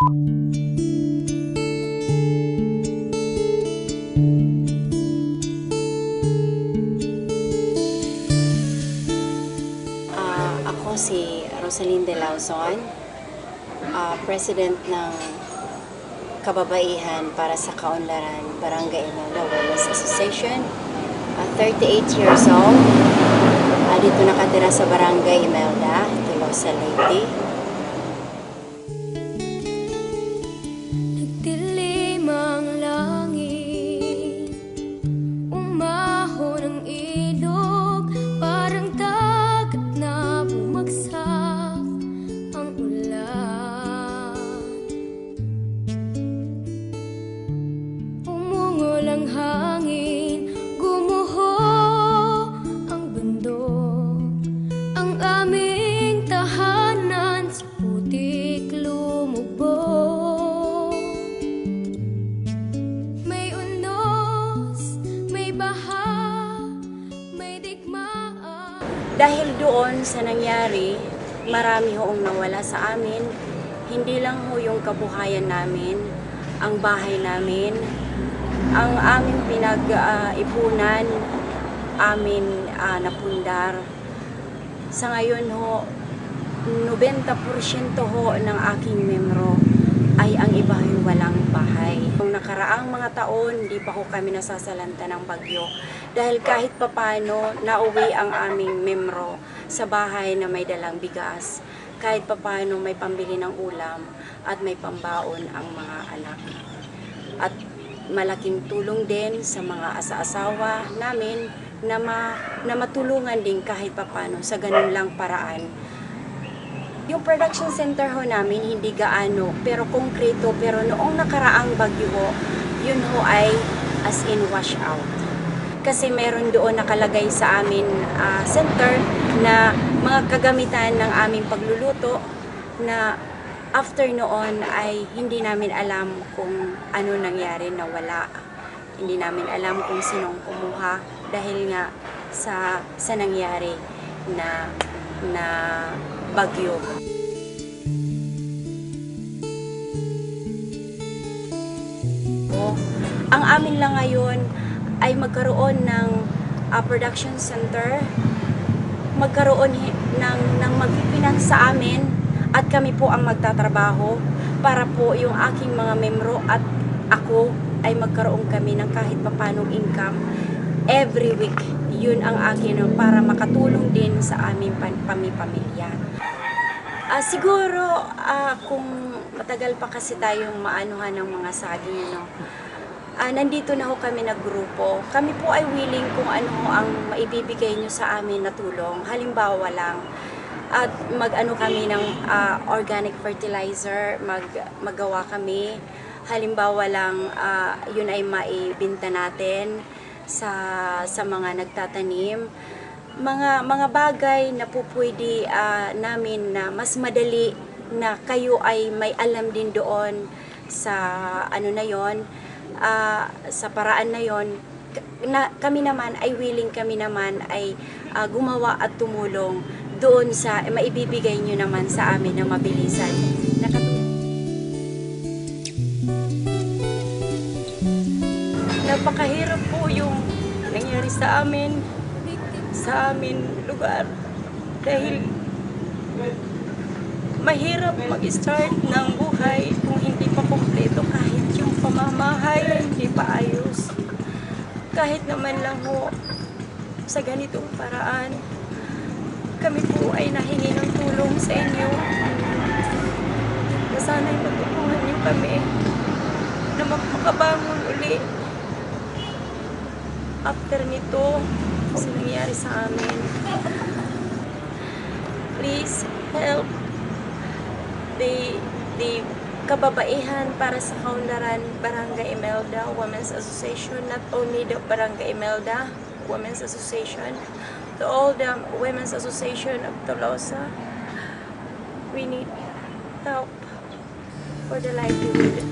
Ako si Rosalyn De Lauzon, President ng Kababaihan para sa Kaunlaran, Barangay Imelda Women's Association. 38 years old. Dito nakatira sa Barangay Imelda, Tolosa, Leyte. Nagdilim ang langit, umahon ang ilog, parang dagat na bumagsak ang ulan. Umungol ang hangin, gumuho ang bundok, ang aming tahanan sa putik lumubog. May unos, may baha, may digmaan. Dahil doon sa nangyari, marami hoong nawala sa amin. Hindi lang ho yung kabuhayan namin, ang bahay namin, ang aming pinag-ipunan, amin napundar. Sa ngayon ho, 90% ho ng aking membro ay ang iba ay walang bahay. Nung nakaraang mga taon, di pa ho kami nasasalanta ng bagyo. Dahil kahit papano, nauwi ang aming membro sa bahay na may dalang bigas. Kahit papano may pambili ng ulam at may pambaon ang mga anak. At malaking tulong din sa mga asa-asawa namin na matulungan din kahit papano sa ganun lang paraan. Yung production center ho namin hindi gaano pero konkreto, pero noong nakaraang bagyo ho, yun ho ay as in wash out. Kasi meron doon nakalagay sa amin center na mga kagamitan ng aming pagluluto na after noon ay hindi namin alam kung ano nangyari na wala. Hindi namin alam kung sinong kumuha dahil nga sa nangyari na bagyo. Ang amin lang ngayon ay magkaroon ng production center, magkaroon ng magpipinans sa amin at kami po ang magtatrabaho para po yung aking mga membro at ako ay magkaroon kami ng kahit papanong income every week. Yun ang akin para makatulong din sa aming pamilya. Siguro kung matagal pa kasi tayong maanuhan ng mga saging, nandito na ho kami na grupo. Kami po ay willing kung ano ang maibibigay nyo sa amin na tulong. Halimbawa lang, at mag-ano kami ng organic fertilizer, magawa kami. Halimbawa lang, yun ay maibenta natin sa mga nagtatanim. Mga bagay na po pwede namin na mas madali na kayo ay may alam din doon sa ano na yon, sa paraan na yon, na kami naman ay willing, kami naman ay gumawa at tumulong doon sa maibibigay nyo naman sa amin na mabilisan. Napakahirap po yung nangyari sa amin lugar dahil mahirap mag-start ng buhay kung hindi pa kompleto, kahit yung pamamahay hindi pa ayos. Kahit naman lang ho sa ganitong paraan, kami po ay nahingi ng tulong sa inyo na sana'y matulungan niyo kami na makabangon uli after nito sa nangyari sa amin. Please help the Kababaihan para sa Kaunlaran, Barangay Imelda Women's Association, not only the Barangay Imelda Women's Association, to all the Women's Association of Tolosa. We need help for the livelihood.